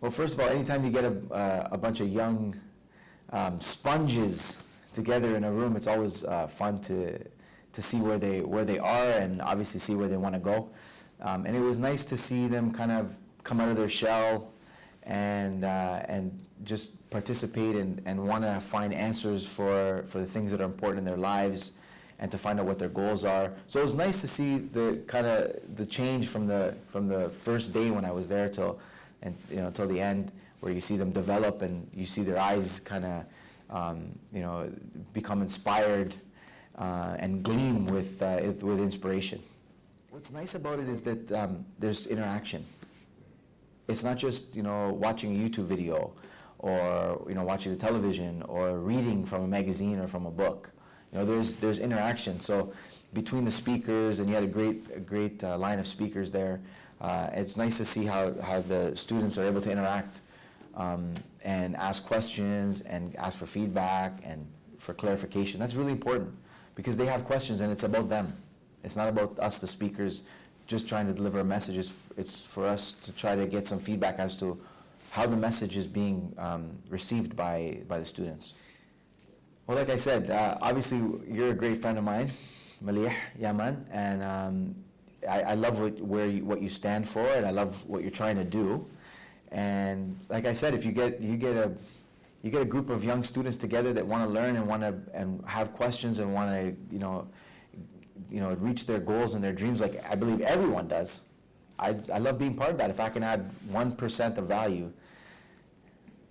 Well, first of all, anytime you get a bunch of young sponges together in a room, it's always fun to see where they are and obviously see where they want to go. And it was nice to see them kind of come out of their shell and just participate and want to find answers for the things that are important in their lives and to find out what their goals are. So it was nice to see the change from the first day when I was there till the end, where you see them develop and you see their eyes kind of become inspired and gleam with inspiration. What's nice about it is that there's interaction. It's not just watching a YouTube video or watching the television or reading from a magazine or from a book. There's interaction. So between the speakers, and you had a great line of speakers there. It's nice to see how the students are able to interact and ask questions and ask for feedback and for clarification. That's really important because they have questions and it's about them. It's not about us, the speakers, just trying to deliver a message. It's for us to try to get some feedback as to how the message is being received by the students. Well, like I said, obviously you're a great friend of mine, Malih Yaman, and I love what you stand for, and I love what you're trying to do. And like I said, if you get a group of young students together that want to learn and have questions and want to reach their goals and their dreams, like I believe everyone does, I love being part of that. If I can add 1% of value,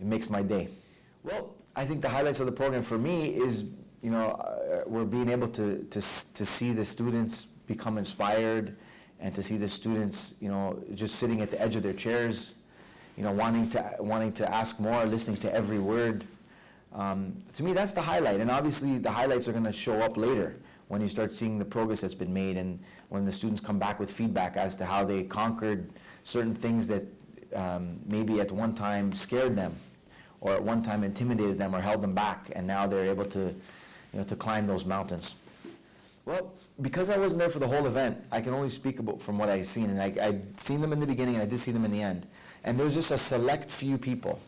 it makes my day. Well, I think the highlights of the program for me is, we're being able to see the students become inspired and to see the students, just sitting at the edge of their chairs, wanting to ask more, listening to every word. To me, that's the highlight. And obviously, the highlights are going to show up later when you start seeing the progress that's been made and when the students come back with feedback as to how they conquered certain things that maybe at one time scared them, or at one time intimidated them or held them back, and now they're able to climb those mountains. Well, because I wasn't there for the whole event, I can only speak about from what I've seen, and I'd seen them in the beginning and I did see them in the end. And there's just a select few people,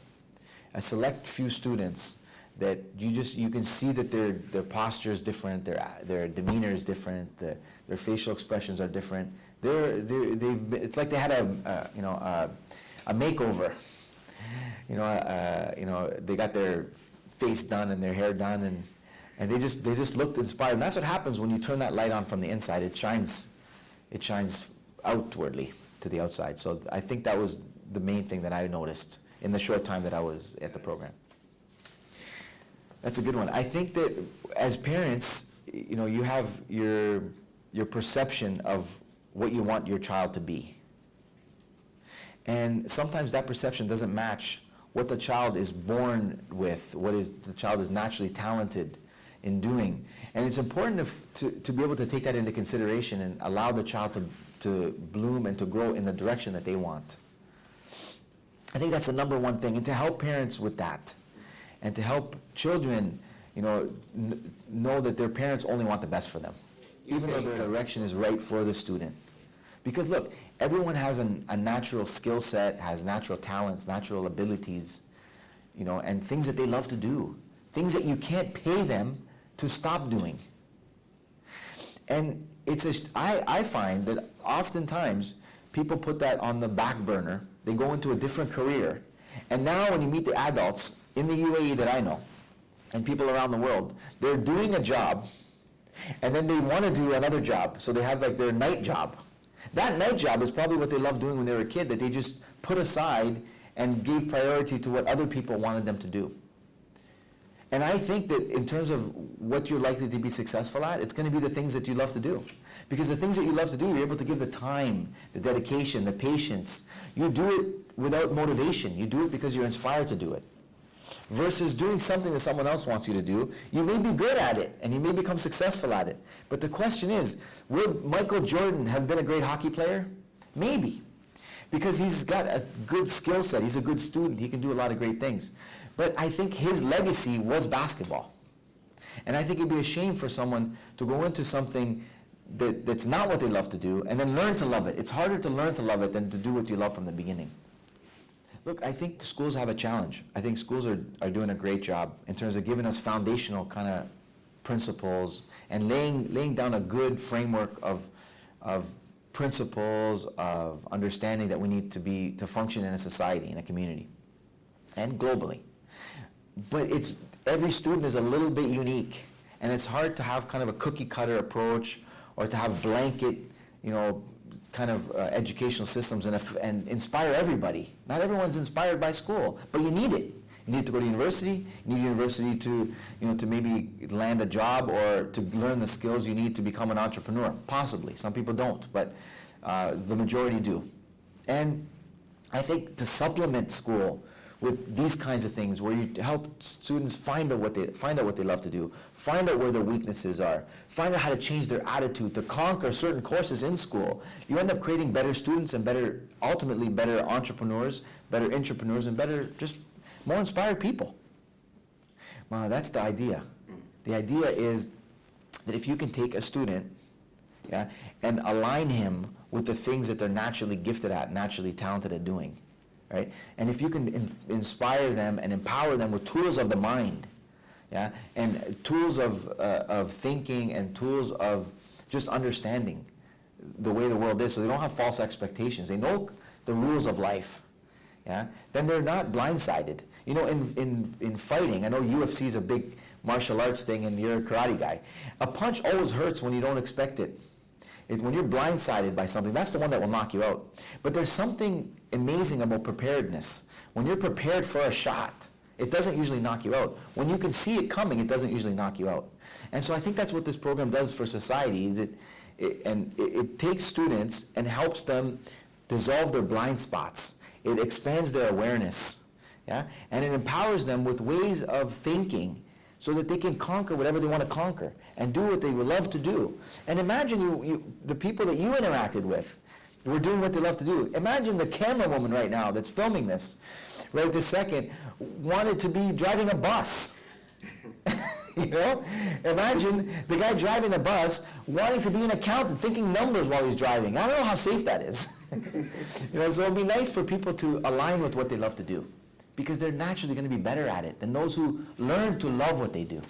a select few students that you can see that their posture is different, their demeanor is different, their facial expressions are different. It's like they had a makeover. They got their face done and their hair done, and they just looked inspired. And that's what happens when you turn that light on from the inside. It shines outwardly to the outside. So I think that was the main thing that I noticed in the short time that I was at the program. That's a good one. I think that as parents, you have your perception of what you want your child to be. And sometimes that perception doesn't match what the child is born with, the child is naturally talented in doing. And it's important to be able to take that into consideration and allow the child to bloom and to grow in the direction that they want. I think that's the number one thing, and to help parents with that, and to help children, know that their parents only want the best for them, even though their direction is right for the student. Because look, everyone has a natural skill set, has natural talents, natural abilities, and things that they love to do, things that you can't pay them to stop doing. And I find that oftentimes people put that on the back burner. They go into a different career. And now when you meet the adults in the UAE that I know, and people around the world, they're doing a job, and then they want to do another job. So they have like their night job. That night job is probably what they loved doing when they were a kid, that they just put aside and gave priority to what other people wanted them to do. And I think that in terms of what you're likely to be successful at, it's going to be the things that you love to do. Because the things that you love to do, you're able to give the time, the dedication, the patience. You do it without motivation. You do it because you're inspired to do it. Versus doing something that someone else wants you to do, you may be good at it, and you may become successful at it. But the question is, would Michael Jordan have been a great hockey player? Maybe. Because he's got a good skill set. He's a good student. He can do a lot of great things. But I think his legacy was basketball. And I think it'd be a shame for someone to go into something that's not what they love to do and then learn to love it. It's harder to learn to love it than to do what you love from the beginning. Look, I think schools have a challenge. I think schools are doing a great job in terms of giving us foundational kind of principles and laying down a good framework of principles of understanding that we need to function in a society, in a community, and globally. But every student is a little bit unique, and it's hard to have kind of a cookie cutter approach or to have blanket, kind of educational systems and inspire everybody. Not everyone's inspired by school, but you need it. You need to go to university. You need university to, to maybe land a job or to learn the skills you need to become an entrepreneur. Possibly. Some people don't, but the majority do. And I think to supplement school with these kinds of things, where you help students find out what they love to do, find out where their weaknesses are, find out how to change their attitude to conquer certain courses in school, you end up creating better students and ultimately better entrepreneurs, better intrapreneurs, and just more inspired people. Well, that's the idea. The idea is that if you can take a student, and align him with the things that they're naturally gifted at, naturally talented at doing, right? And if you can inspire them and empower them with tools of the mind, and tools of thinking and tools of just understanding the way the world is, so they don't have false expectations. They know the rules of life, then they're not blindsided. In fighting, I know UFC is a big martial arts thing and you're a karate guy. A punch always hurts when you don't expect it. When you're blindsided by something, that's the one that will knock you out. But there's something amazing about preparedness. When you're prepared for a shot, it doesn't usually knock you out. When you can see it coming, it doesn't usually knock you out. And so I think that's what this program does for society, is it takes students and helps them dissolve their blind spots. It expands their awareness, and it empowers them with ways of thinking so that they can conquer whatever they want to conquer and do what they would love to do. And imagine the people that you interacted with were doing what they love to do. Imagine the camera woman right now that's filming this, right this second, wanted to be driving a bus. Imagine the guy driving the bus wanting to be an accountant, thinking numbers while he's driving. I don't know how safe that is. So it'd be nice for people to align with what they love to do, because they're naturally going to be better at it than those who learn to love what they do.